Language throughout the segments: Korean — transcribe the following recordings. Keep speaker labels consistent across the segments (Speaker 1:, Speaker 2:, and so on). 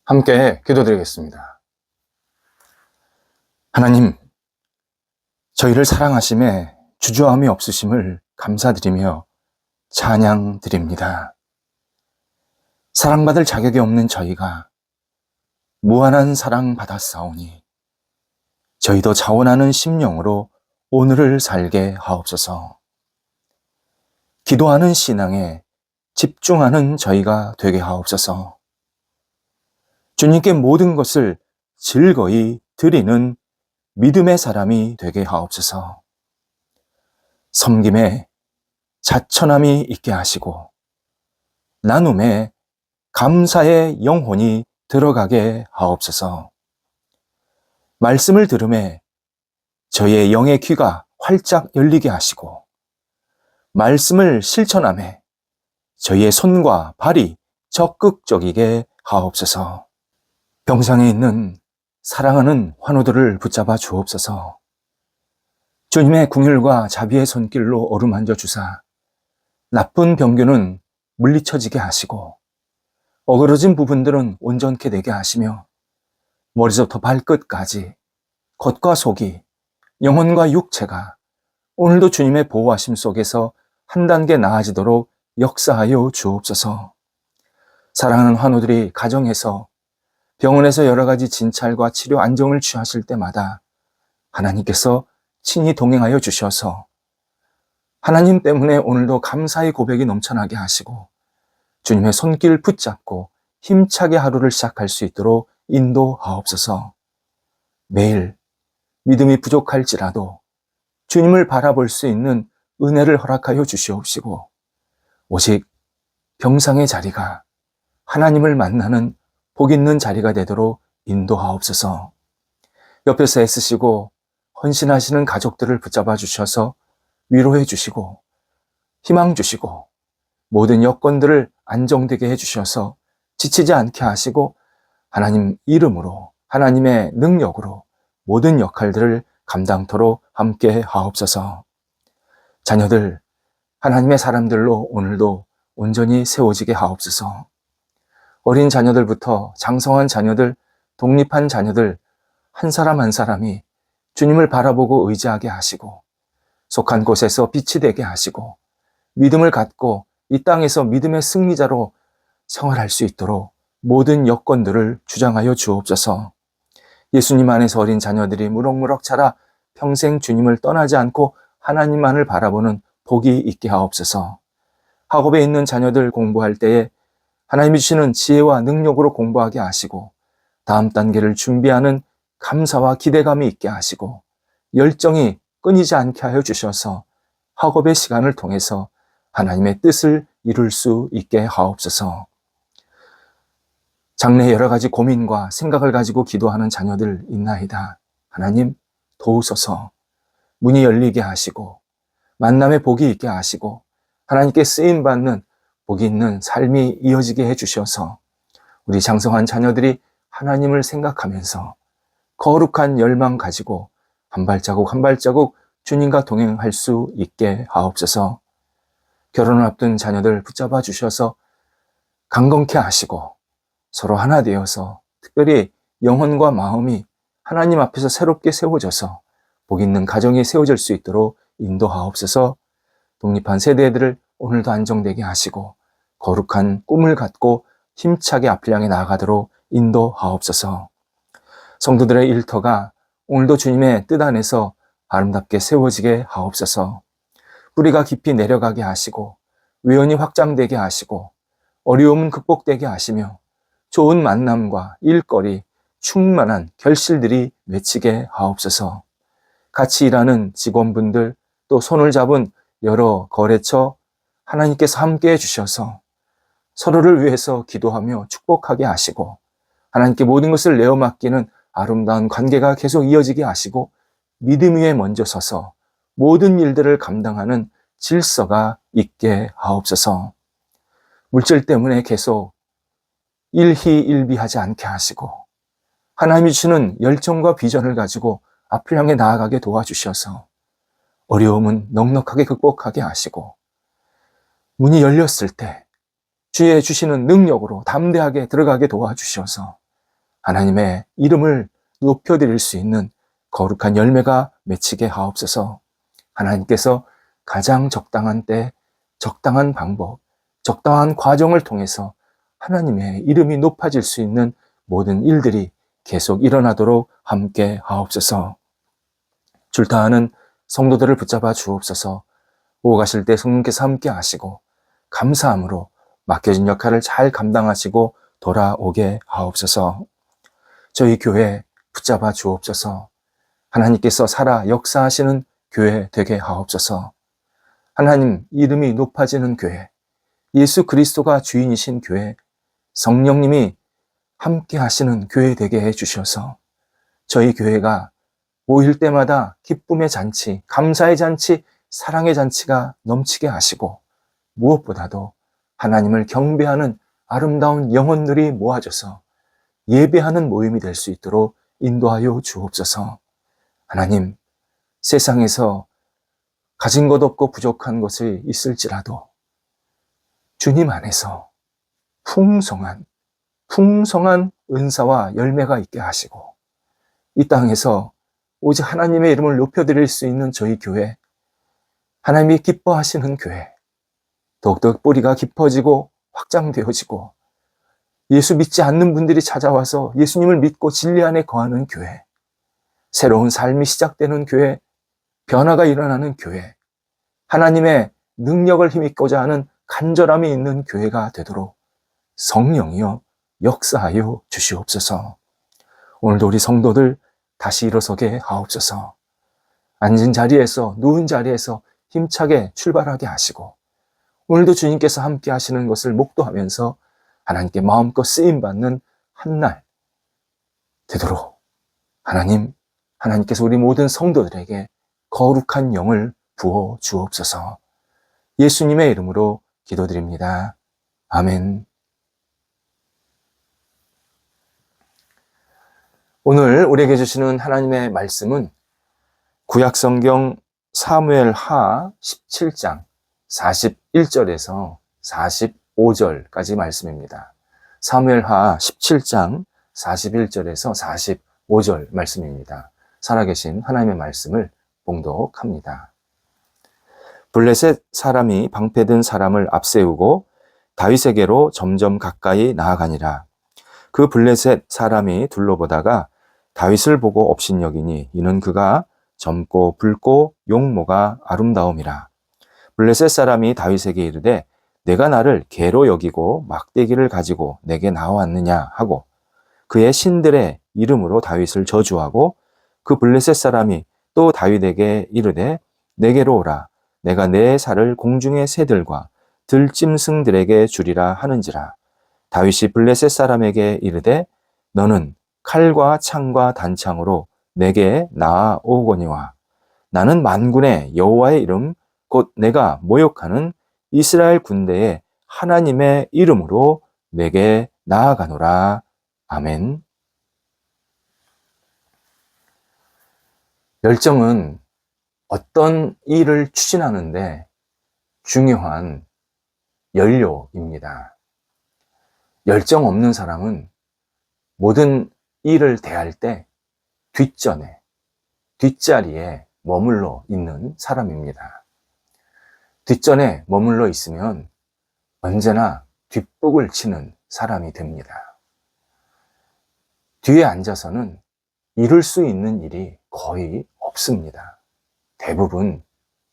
Speaker 1: 함께 기도드리겠습니다. 하나님, 저희를 사랑하심에 주저함이 없으심을 감사드리며 찬양드립니다. 사랑받을 자격이 없는 저희가 무한한 사랑 받았사오니 저희도 자원하는 심령으로 오늘을 살게 하옵소서. 기도하는 신앙에 집중하는 저희가 되게 하옵소서. 주님께 모든 것을 즐거이 드리는 믿음의 사람이 되게 하옵소서. 섬김에 자천함이 있게 하시고 나눔에 감사의 영혼이 들어가게 하옵소서. 말씀을 들음에 저희의 영의 귀가 활짝 열리게 하시고 말씀을 실천함에 저희의 손과 발이 적극적이게 하옵소서. 병상에 있는 사랑하는 환우들을 붙잡아 주옵소서. 주님의 궁율과 자비의 손길로 어루만져 주사 나쁜 병균은 물리쳐지게 하시고 어그러진 부분들은 온전케 되게 하시며 머리부터 발끝까지 겉과 속이 영혼과 육체가 오늘도 주님의 보호하심 속에서 한 단계 나아지도록 역사하여 주옵소서. 사랑하는 환우들이 가정에서 병원에서 여러 가지 진찰과 치료 안정을 취하실 때마다 하나님께서 친히 동행하여 주셔서 하나님 때문에 오늘도 감사의 고백이 넘쳐나게 하시고 주님의 손길 붙잡고 힘차게 하루를 시작할 수 있도록 인도하옵소서. 매일 믿음이 부족할지라도 주님을 바라볼 수 있는 은혜를 허락하여 주시옵시고 오직 병상의 자리가 하나님을 만나는 복 있는 자리가 되도록 인도하옵소서. 옆에서 애쓰시고 헌신하시는 가족들을 붙잡아 주셔서 위로해 주시고 희망 주시고 모든 여건들을 안정되게 해주셔서 지치지 않게 하시고 하나님 이름으로 하나님의 능력으로 모든 역할들을 감당토록 함께 하옵소서. 자녀들 하나님의 사람들로 오늘도 온전히 세워지게 하옵소서. 어린 자녀들부터 장성한 자녀들, 독립한 자녀들 한 사람 한 사람이 주님을 바라보고 의지하게 하시고 속한 곳에서 빛이 되게 하시고 믿음을 갖고 이 땅에서 믿음의 승리자로 생활할 수 있도록 모든 여건들을 주장하여 주옵소서. 예수님 안에서 어린 자녀들이 무럭무럭 자라 평생 주님을 떠나지 않고 하나님만을 바라보는 복이 있게 하옵소서. 학업에 있는 자녀들 공부할 때에 하나님이 주시는 지혜와 능력으로 공부하게 하시고 다음 단계를 준비하는 감사와 기대감이 있게 하시고 열정이 끊이지 않게 하여 주셔서 학업의 시간을 통해서 하나님의 뜻을 이룰 수 있게 하옵소서. 장래에 여러 가지 고민과 생각을 가지고 기도하는 자녀들 있나이다. 하나님 도우소서. 문이 열리게 하시고 만남의 복이 있게 하시고 하나님께 쓰임받는 복이 있는 삶이 이어지게 해주셔서 우리 장성한 자녀들이 하나님을 생각하면서 거룩한 열망 가지고 한 발자국 한 발자국 주님과 동행할 수 있게 하옵소서. 결혼을 앞둔 자녀들 붙잡아 주셔서 강건케 하시고 서로 하나 되어서 특별히 영혼과 마음이 하나님 앞에서 새롭게 세워져서 복 있는 가정이 세워질 수 있도록 인도하옵소서. 독립한 세대들을 오늘도 안정되게 하시고 거룩한 꿈을 갖고 힘차게 앞을 향해 나아가도록 인도하옵소서. 성도들의 일터가 오늘도 주님의 뜻 안에서 아름답게 세워지게 하옵소서. 뿌리가 깊이 내려가게 하시고 외연이 확장되게 하시고 어려움은 극복되게 하시며 좋은 만남과 일거리, 충만한 결실들이 맺히게 하옵소서. 같이 일하는 직원분들 또 손을 잡은 여러 거래처 하나님께서 함께 해주셔서 서로를 위해서 기도하며 축복하게 하시고 하나님께 모든 것을 내어 맡기는 아름다운 관계가 계속 이어지게 하시고 믿음 위에 먼저 서서 모든 일들을 감당하는 질서가 있게 하옵소서. 물질 때문에 계속 일희일비하지 않게 하시고 하나님이 주시는 열정과 비전을 가지고 앞을 향해 나아가게 도와주셔서 어려움은 넉넉하게 극복하게 하시고 문이 열렸을 때 주의 주시는 능력으로 담대하게 들어가게 도와주셔서 하나님의 이름을 높여드릴 수 있는 거룩한 열매가 맺히게 하옵소서. 하나님께서 가장 적당한 때, 적당한 방법, 적당한 과정을 통해서 하나님의 이름이 높아질 수 있는 모든 일들이 계속 일어나도록 함께 하옵소서. 줄타하는 성도들을 붙잡아 주옵소서. 오고 가실 때 성령께서 함께 하시고 감사함으로 맡겨진 역할을 잘 감당하시고 돌아오게 하옵소서. 저희 교회 붙잡아 주옵소서. 하나님께서 살아 역사하시는 교회 되게 하옵소서. 하나님 이름이 높아지는 교회, 예수 그리스도가 주인이신 교회, 성령님이 함께 하시는 교회 되게 해주셔서 저희 교회가 모일 때마다 기쁨의 잔치, 감사의 잔치, 사랑의 잔치가 넘치게 하시고 무엇보다도 하나님을 경배하는 아름다운 영혼들이 모아져서 예배하는 모임이 될 수 있도록 인도하여 주옵소서. 하나님, 세상에서 가진 것 없고 부족한 것이 있을지라도 주님 안에서 풍성한 은사와 열매가 있게 하시고 이 땅에서 오직 하나님의 이름을 높여드릴 수 있는 저희 교회, 하나님이 기뻐하시는 교회, 더욱더 뿌리가 깊어지고 확장되어지고 예수 믿지 않는 분들이 찾아와서 예수님을 믿고 진리 안에 거하는 교회, 새로운 삶이 시작되는 교회, 변화가 일어나는 교회, 하나님의 능력을 힘입고자 하는 간절함이 있는 교회가 되도록 성령이여 역사하여 주시옵소서. 오늘도 우리 성도들 다시 일어서게 하옵소서. 앉은 자리에서, 누운 자리에서 힘차게 출발하게 하시고 오늘도 주님께서 함께 하시는 것을 목도하면서 하나님께 마음껏 쓰임받는 한 날 되도록 하나님께서 우리 모든 성도들에게 거룩한 영을 부어 주옵소서. 예수님의 이름으로 기도드립니다. 아멘. 오늘 우리에게 주시는 하나님의 말씀은 구약성경 사무엘하 17장 41절에서 45절까지 말씀입니다. 사무엘하 17장 41절에서 45절 말씀입니다. 살아계신 하나님의 말씀을 봉독합니다. 블레셋 사람이 방패든 사람을 앞세우고 다윗에게로 점점 가까이 나아가니라. 그 블레셋 사람이 둘러보다가 다윗을 보고 업신여기니 이는 그가 젊고 붉고 용모가 아름다움이라. 블레셋 사람이 다윗에게 이르되 내가 나를 개로 여기고 막대기를 가지고 내게 나왔느냐 하고 그의 신들의 이름으로 다윗을 저주하고 그 블레셋 사람이 또 다윗에게 이르되 내게로 오라. 내가 내 살을 공중의 새들과 들짐승들에게 주리라 하는지라. 다윗이 블레셋 사람에게 이르되 너는 칼과 창과 단창으로 내게 나아오거니와 나는 만군의 여호와의 이름 곧 내가 모욕하는 이스라엘 군대의 하나님의 이름으로 내게 나아가노라. 아멘. 열정은 어떤 일을 추진하는데 중요한 연료입니다. 열정 없는 사람은 모든 일을 대할 때 뒷자리에 머물러 있는 사람입니다. 뒷전에 머물러 있으면 언제나 뒷북을 치는 사람이 됩니다. 뒤에 앉아서는 이룰 수 있는 일이 거의 없습니다. 대부분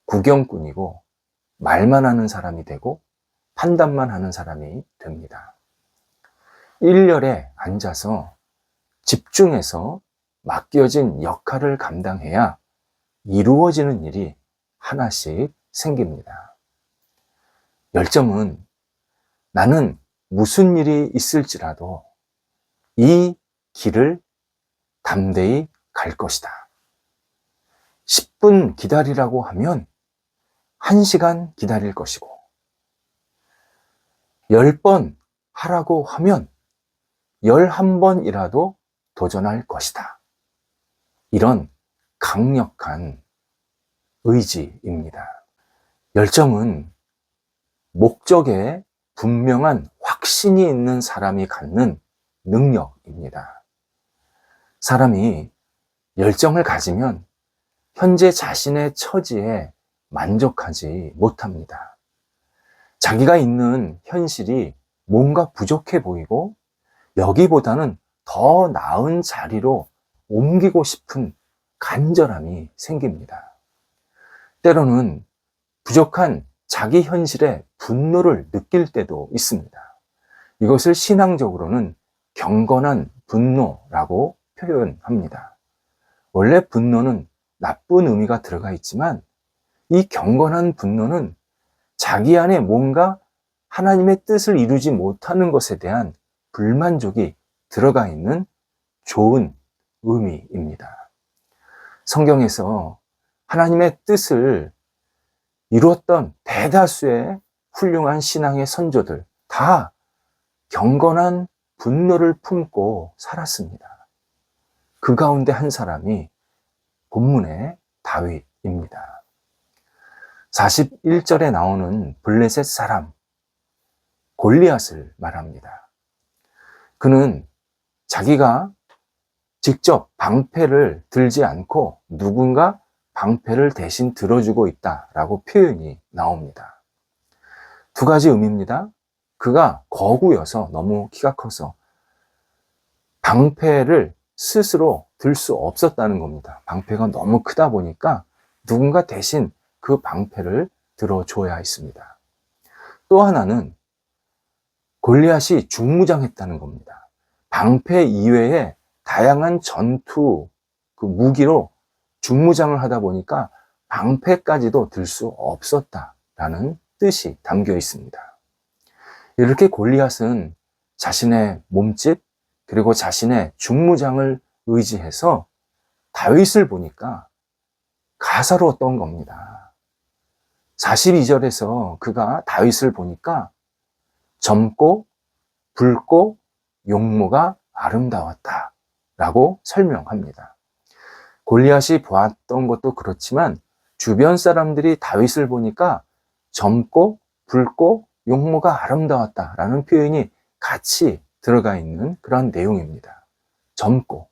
Speaker 1: 구경꾼이고 말만 하는 사람이 되고 판단만 하는 사람이 됩니다. 일렬에 앉아서 집중해서 맡겨진 역할을 감당해야 이루어지는 일이 하나씩 생깁니다. 열정은 나는 무슨 일이 있을지라도 이 길을 담대히 갈 것이다. 10분 기다리라고 하면 1시간 기다릴 것이고 10번 하라고 하면 11번이라도 도전할 것이다. 이런 강력한 의지입니다. 열정은 목적에 분명한 확신이 있는 사람이 갖는 능력입니다. 사람이 열정을 가지면 현재 자신의 처지에 만족하지 못합니다. 자기가 있는 현실이 뭔가 부족해 보이고 여기보다는 더 나은 자리로 옮기고 싶은 간절함이 생깁니다. 때로는 부족한 자기 현실에 분노를 느낄 때도 있습니다. 이것을 신앙적으로는 경건한 분노라고 표현합니다. 원래 분노는 나쁜 의미가 들어가 있지만 이 경건한 분노는 자기 안에 뭔가 하나님의 뜻을 이루지 못하는 것에 대한 불만족이 들어가 있는 좋은 의미입니다. 성경에서 하나님의 뜻을 이루었던 대다수의 훌륭한 신앙의 선조들 다 경건한 분노를 품고 살았습니다. 그 가운데 한 사람이 본문의 다윗입니다. 41절에 나오는 블레셋 사람 골리앗을 말합니다. 그는 자기가 직접 방패를 들지 않고 누군가 방패를 대신 들어주고 있다라고 표현이 나옵니다. 두 가지 의미입니다. 그가 거구여서 너무 키가 커서 방패를 스스로 들 수 없었다는 겁니다. 방패가 너무 크다 보니까 누군가 대신 그 방패를 들어줘야 했습니다. 또 하나는 골리앗이 중무장했다는 겁니다. 방패 이외에 다양한 전투 그 무기로 중무장을 하다 보니까 방패까지도 들 수 없었다라는 뜻이 담겨 있습니다. 이렇게 골리앗은 자신의 몸집 그리고 자신의 중무장을 의지해서 다윗을 보니까 가사로웠던 겁니다. 42절에서 그가 다윗을 보니까 젊고 붉고 용모가 아름다웠다 라고 설명합니다. 골리앗이 보았던 것도 그렇지만 주변 사람들이 다윗을 보니까 젊고 붉고 용모가 아름다웠다 라는 표현이 같이 들어가 있는 그런 내용입니다. 젊고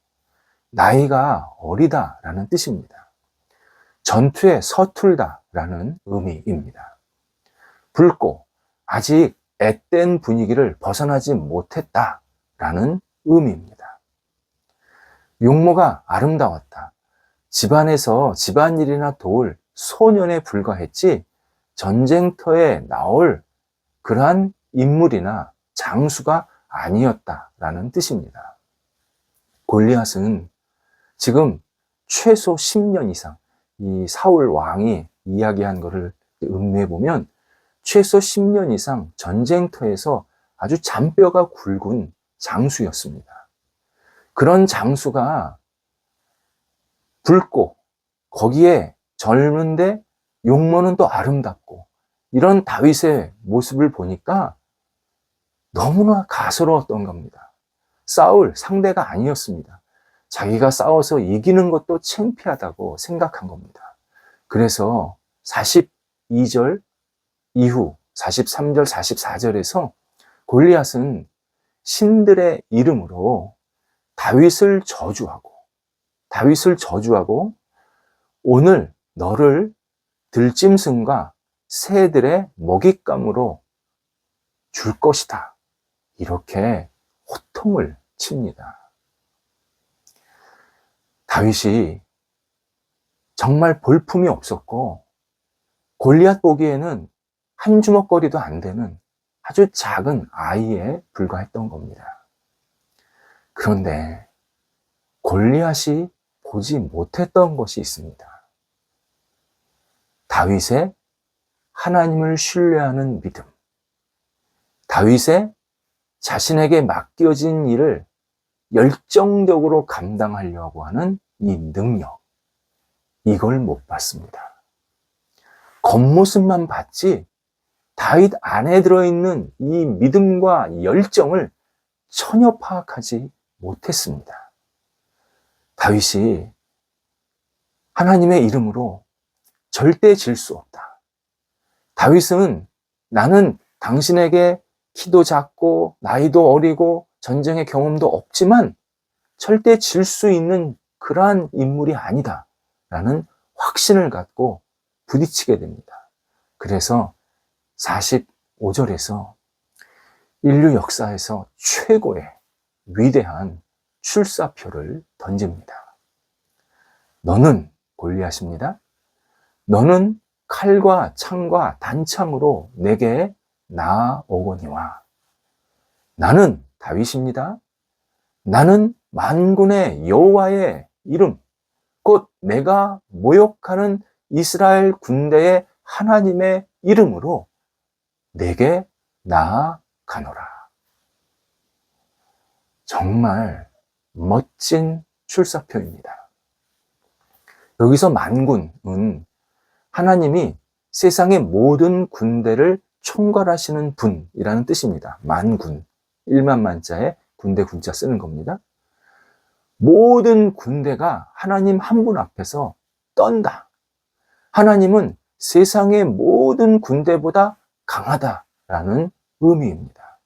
Speaker 1: 나이가 어리다 라는 뜻입니다. 전투에 서툴다 라는 의미입니다. 붉고 아직 앳된 분위기를 벗어나지 못했다 라는 의미입니다. 용모가 아름다웠다. 집안에서 집안일이나 도울 소년에 불과했지 전쟁터에 나올 그러한 인물이나 장수가 아니었다라는 뜻입니다. 골리앗은 지금 최소 10년 이상 이 사울 왕이 이야기한 것을 음미해 보면 최소 10년 이상 전쟁터에서 아주 잔뼈가 굵은 장수였습니다. 그런 장수가 붉고 거기에 젊은데 용모는 또 아름답고 이런 다윗의 모습을 보니까 너무나 가스러웠던 겁니다. 싸울 상대가 아니었습니다. 자기가 싸워서 이기는 것도 창피하다고 생각한 겁니다. 그래서 42절 이후 43절, 44절에서 골리앗은 신들의 이름으로 다윗을 저주하고 오늘 너를 들짐승과 새들의 먹잇감으로 줄 것이다. 이렇게 호통을 칩니다. 다윗이 정말 볼품이 없었고 골리앗 보기에는 한 주먹거리도 안 되는 아주 작은 아이에 불과했던 겁니다. 그런데 골리앗이 보지 못했던 것이 있습니다. 다윗의 하나님을 신뢰하는 믿음, 다윗의 자신에게 맡겨진 일을 열정적으로 감당하려고 하는 이 능력, 이걸 못 봤습니다. 겉모습만 봤지 다윗 안에 들어있는 이 믿음과 열정을 전혀 파악하지 못했습니다. 다윗이 하나님의 이름으로 절대 질 수 없다. 다윗은 나는 당신에게 키도 작고 나이도 어리고 전쟁의 경험도 없지만 절대 질 수 있는 그러한 인물이 아니다라는 확신을 갖고 부딪히게 됩니다. 그래서 45절에서 인류 역사에서 최고의 위대한 출사표를 던집니다. 너는 골리앗입니다. 너는 칼과 창과 단창으로 내게 나아오거니와 나는 다윗입니다. 나는 만군의 여호와의 이름 곧 내가 모욕하는 이스라엘 군대의 하나님의 이름으로 내게 나아가노라. 정말 멋진 출사표입니다. 여기서 만군은 하나님이 세상의 모든 군대를 총괄하시는 분이라는 뜻입니다. 만군, 1만 만자에 군대 군자 쓰는 겁니다. 모든 군대가 하나님 한 분 앞에서 떤다. 하나님은 세상의 모든 군대보다 강하다라는 의미입니다.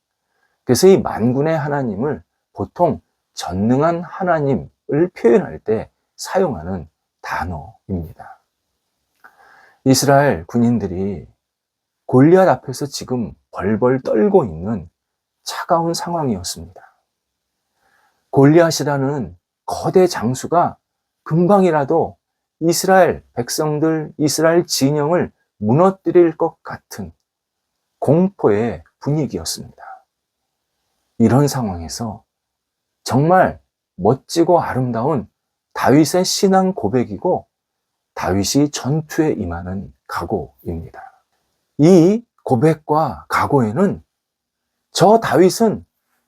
Speaker 1: 그래서 이 만군의 하나님을 보통 전능한 하나님을 표현할 때 사용하는 단어입니다. 이스라엘 군인들이 골리앗 앞에서 지금 벌벌 떨고 있는 차가운 상황이었습니다. 골리앗이라는 거대 장수가 금방이라도 이스라엘 백성들, 이스라엘 진영을 무너뜨릴 것 같은 공포의 분위기였습니다. 이런 상황에서 정말 멋지고 아름다운 다윗의 신앙 고백이고 다윗이 전투에 임하는 각오입니다. 이 고백과 각오에는 저 다윗은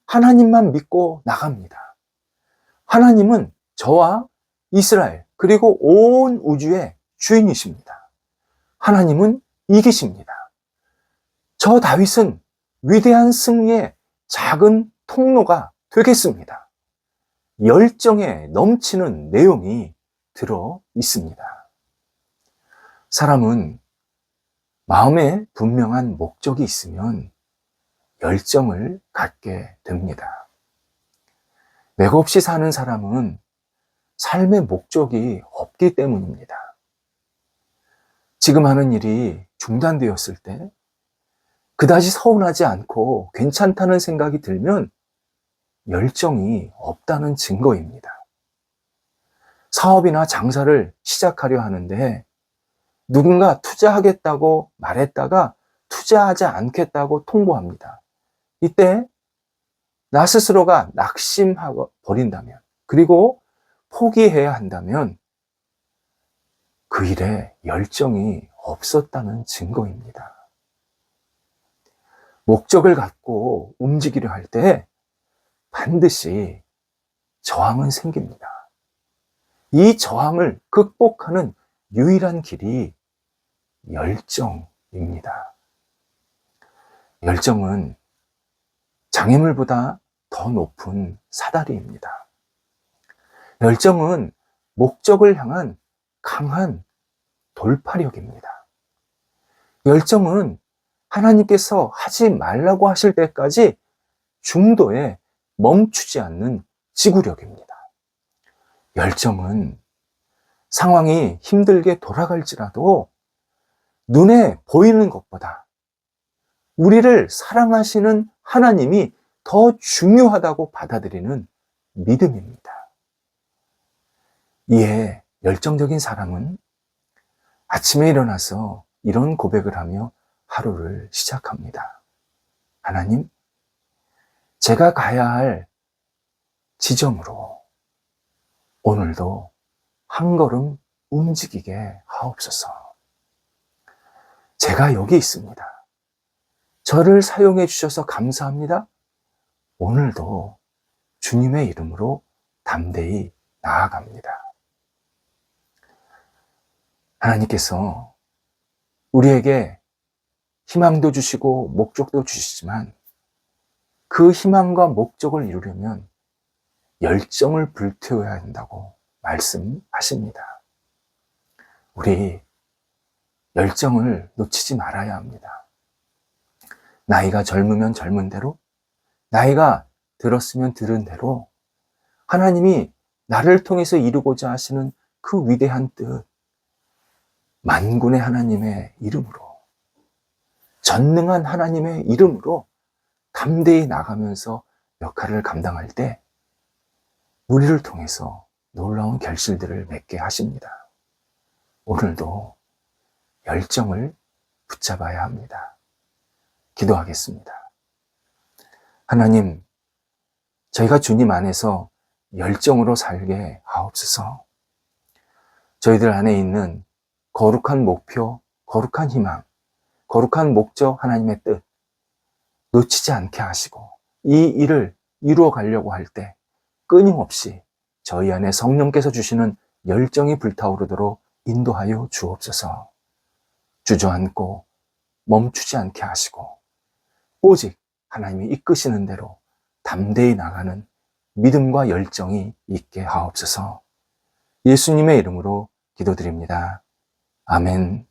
Speaker 1: 하나님만 믿고 나갑니다. 하나님은 저와 이스라엘 그리고 온 우주의 주인이십니다. 하나님은 이기십니다. 저 다윗은 위대한 승리의 작은 통로가 되겠습니다. 열정에 넘치는 내용이 들어 있습니다. 사람은 마음에 분명한 목적이 있으면 열정을 갖게 됩니다. 맥없이 사는 사람은 삶의 목적이 없기 때문입니다. 지금 하는 일이 중단되었을 때 그다지 서운하지 않고 괜찮다는 생각이 들면 열정이 없다는 증거입니다. 사업이나 장사를 시작하려 하는데 누군가 투자하겠다고 말했다가 투자하지 않겠다고 통보합니다. 이때 나 스스로가 낙심하고 버린다면 그리고 포기해야 한다면 그 일에 열정이 없었다는 증거입니다. 목적을 갖고 움직이려 할 때 반드시 저항은 생깁니다. 이 저항을 극복하는 유일한 길이 열정입니다. 열정은 장애물보다 더 높은 사다리입니다. 열정은 목적을 향한 강한 돌파력입니다. 열정은 하나님께서 하지 말라고 하실 때까지 중도에 멈추지 않는 지구력입니다. 열정은 상황이 힘들게 돌아갈지라도 눈에 보이는 것보다 우리를 사랑하시는 하나님이 더 중요하다고 받아들이는 믿음입니다. 이에 열정적인 사람은 아침에 일어나서 이런 고백을 하며 하루를 시작합니다. 하나님, 제가 가야 할 지점으로 오늘도 한 걸음 움직이게 하옵소서. 제가 여기 있습니다. 저를 사용해 주셔서 감사합니다. 오늘도 주님의 이름으로 담대히 나아갑니다. 하나님께서 우리에게 희망도 주시고 목적도 주시지만 그 희망과 목적을 이루려면 열정을 불태워야 한다고 말씀하십니다. 우리 열정을 놓치지 말아야 합니다. 나이가 젊으면 젊은 대로, 나이가 들었으면 들은 대로 하나님이 나를 통해서 이루고자 하시는 그 위대한 뜻, 만군의 하나님의 이름으로, 전능한 하나님의 이름으로 담대히 나가면서 역할을 감당할 때 우리를 통해서 놀라운 결실들을 맺게 하십니다. 오늘도 열정을 붙잡아야 합니다. 기도하겠습니다. 하나님, 저희가 주님 안에서 열정으로 살게 하옵소서. 저희들 안에 있는 거룩한 목표, 거룩한 희망, 거룩한 목적, 하나님의 뜻 놓치지 않게 하시고 이 일을 이루어 가려고 할 때 끊임없이 저희 안에 성령께서 주시는 열정이 불타오르도록 인도하여 주옵소서. 주저앉고 멈추지 않게 하시고 오직 하나님이 이끄시는 대로 담대히 나가는 믿음과 열정이 있게 하옵소서. 예수님의 이름으로 기도드립니다. 아멘.